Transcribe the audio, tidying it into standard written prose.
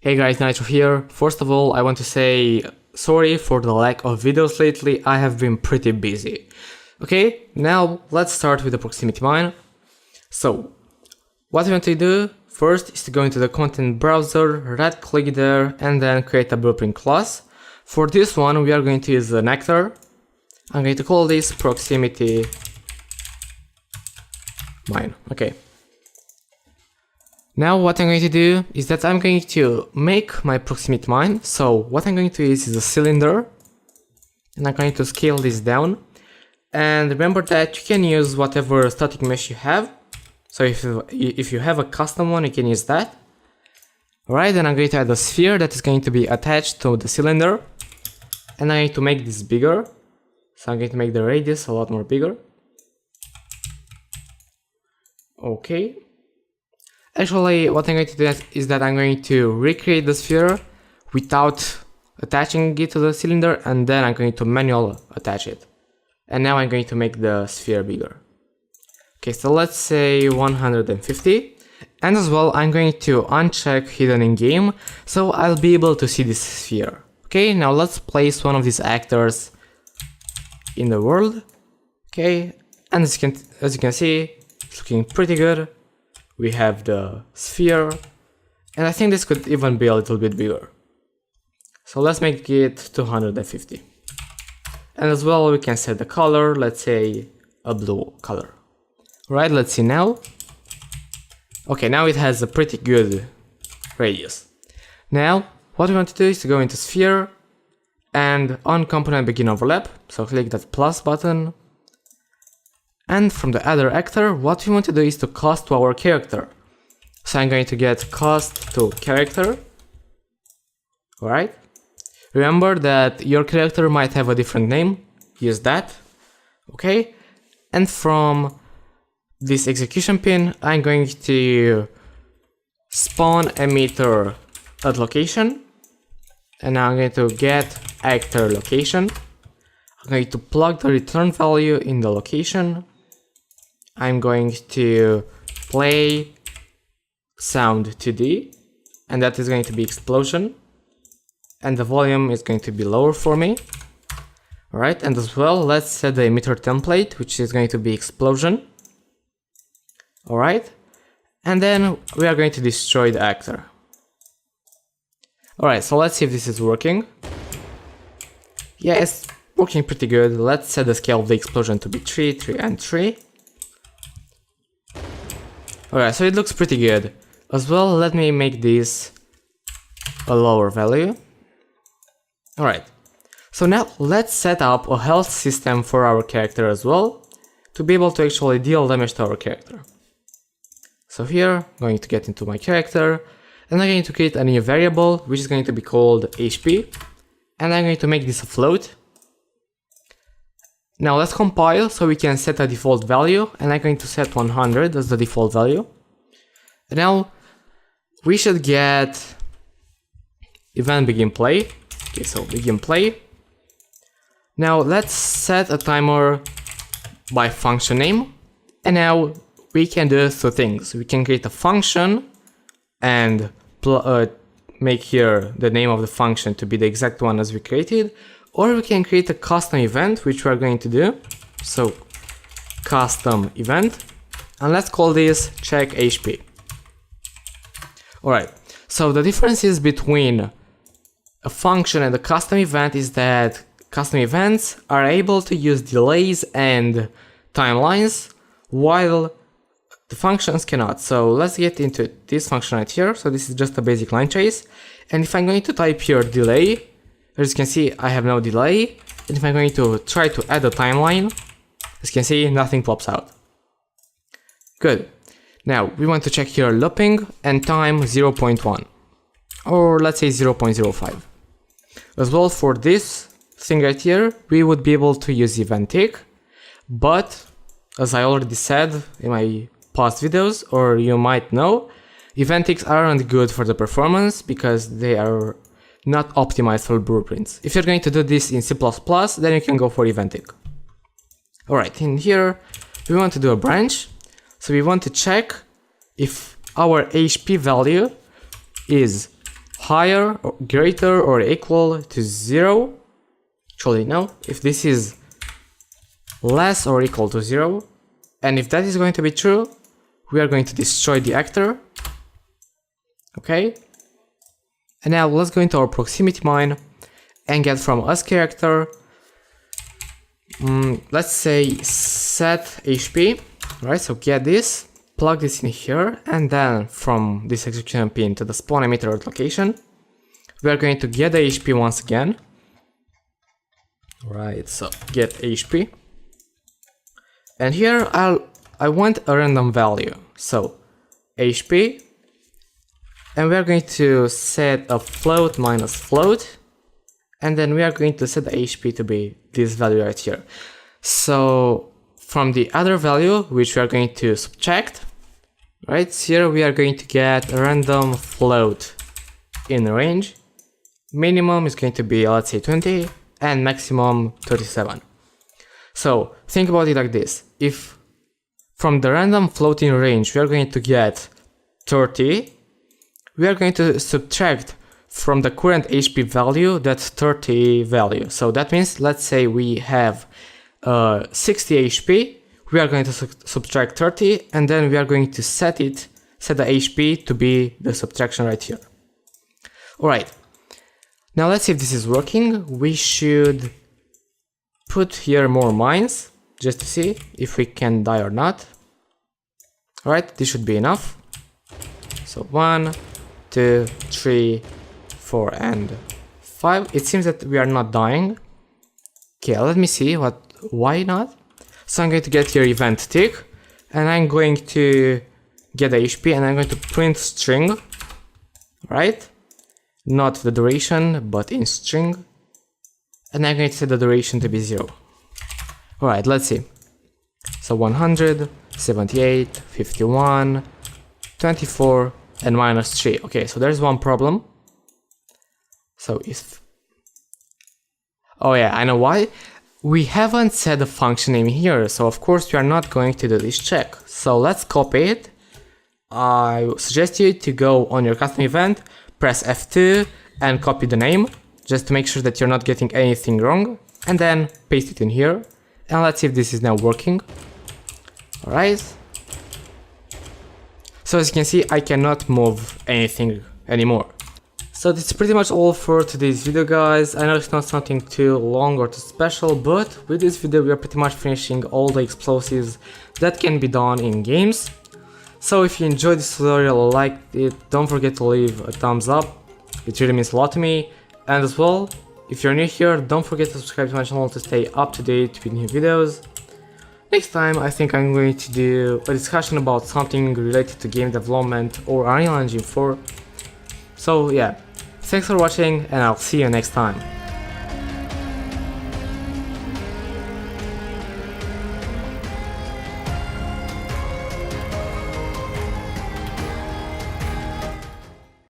Hey guys, Nitro here. First of all, I want to say sorry for the lack of videos lately. I have been pretty busy. Okay, now let's start with the proximity mine. So, what we want to do first is to go into the content browser, right click there, and then create a blueprint class. For this one, we are going to use an actor. I'm going to call this proximity mine. Okay. Now what I'm going to do is that I'm going to make my proximity mine. So what I'm going to use is a cylinder, and I'm going to scale this down. And remember that you can use whatever static mesh you have. So if you have a custom one, you can use that. Alright, then I'm going to add a sphere that is going to be attached to the cylinder. And I'm going to make this bigger. So I'm going to make the radius a lot more bigger. Okay. Actually, what I'm going to do is that I'm going to recreate the sphere without attaching it to the cylinder, and then I'm going to manually attach it. And now I'm going to make the sphere bigger. Okay, so let's say 150. And as well, I'm going to uncheck hidden in game, so I'll be able to see this sphere. Okay, now let's place one of these actors in the world. Okay, and as you can see, it's looking pretty good. We have the sphere, and I think this could even be a little bit bigger. So let's make it 250. And as well, we can set the color, let's say a blue color. Right, let's see now. Okay, now it has a pretty good radius. Now, what we want to do is to go into sphere and on component begin overlap. So click that plus button. And from the other actor, what we want to do is to cast to our character. So I'm going to get cast to character. Alright. Remember that your character might have a different name. Use that. Okay. And from this execution pin, I'm going to spawn emitter at location. And now I'm going to get actor location. I'm going to plug the return value in the location. I'm going to play sound 2D, and that is going to be explosion, and the volume is going to be lower for me. Alright, and as well, let's set the emitter template, which is going to be explosion. Alright, and then we are going to destroy the actor. Alright, so let's see if this is working. Yeah, it's working pretty good. Let's set the scale of the explosion to be 3, 3, and 3. Alright, so it looks pretty good. As well, let me make this a lower value. Alright, so now let's set up a health system for our character as well, to be able to actually deal damage to our character. So here, I'm going to get into my character, and I'm going to create a new variable, which is going to be called HP, and I'm going to make this a float. Now let's compile so we can set a default value, and I'm going to set 100 as the default value. And now we should get event begin play. Okay, so begin play. Now let's set a timer by function name, and now we can do two things. We can create a function and make here the name of the function to be the exact one as we created. Or we can create a custom event, which we are going to do. So, custom event, and let's call this check HP. Alright, so the differences between a function and a custom event is that custom events are able to use delays and timelines, while the functions cannot. So let's get into this function right here. So this is just a basic line trace, and if I'm going to type here delay, as you can see, I have no delay, and if I'm going to try to add a timeline, as you can see, nothing pops out. Good. Now, we want to check here looping and time 0.1, or let's say 0.05. As well, for this thing right here, we would be able to use event tick, but as I already said in my past videos, or you might know, event ticks aren't good for the performance because they are not optimized for blueprints. If you're going to do this in C++, then you can go for event tick. Alright, in here we want to do a branch. So we want to check if our HP value is higher, or greater, or equal to 0. Actually, no. If this is less or equal to 0, and if that is going to be true, we are going to destroy the actor. Okay. And now let's go into our proximity mine and get from us character, let's say set HP, right? So get this, plug this in here, and then from this execution pin to the spawn emitter location, we are going to get the HP once again. Right, so get HP. And here I want a random value. So HP, and we are going to set a float minus float, and then we are going to set the HP to be this value right here. So from the other value, which we are going to subtract, right here we are going to get a random float in range. Minimum is going to be, let's say, 20, and maximum 37. So think about it like this. If from the random floating range we are going to get 30, we are going to subtract from the current HP value that 30 value. So that means, let's say we have 60 HP, we are going to subtract 30, and then we are going to set the HP to be the subtraction right here. Alright, now let's see if this is working. We should put here more mines, just to see if we can die or not. Alright, this should be enough. So 1, 2, 3, 4, and 5. It seems that we are not dying. Okay, let me see why not. So I'm going to get here event tick, and I'm going to get the HP, and I'm going to print string, right? Not the duration, but in string. And I'm going to set the duration to be 0. Alright, let's see. So 100, 78, 51, 24, and minus 3. Okay, so there's one problem. So if... Oh yeah, I know why. We haven't set the function name here, so of course we are not going to do this check. So let's copy it. I suggest you to go on your custom event, press F2, and copy the name, just to make sure that you're not getting anything wrong, and then paste it in here. And let's see if this is now working. Alright. So as you can see, I cannot move anything anymore. So this is pretty much all for today's video, guys. I know it's not something too long or too special, but with this video we are pretty much finishing all the explosives that can be done in games. So if you enjoyed this tutorial or liked it, don't forget to leave a thumbs up. It really means a lot to me. And as well, if you're new here, don't forget to subscribe to my channel to stay up to date with new videos. Next time I think I'm going to do a discussion about something related to game development or Unreal Engine 4. So yeah, thanks for watching, and I'll see you next time.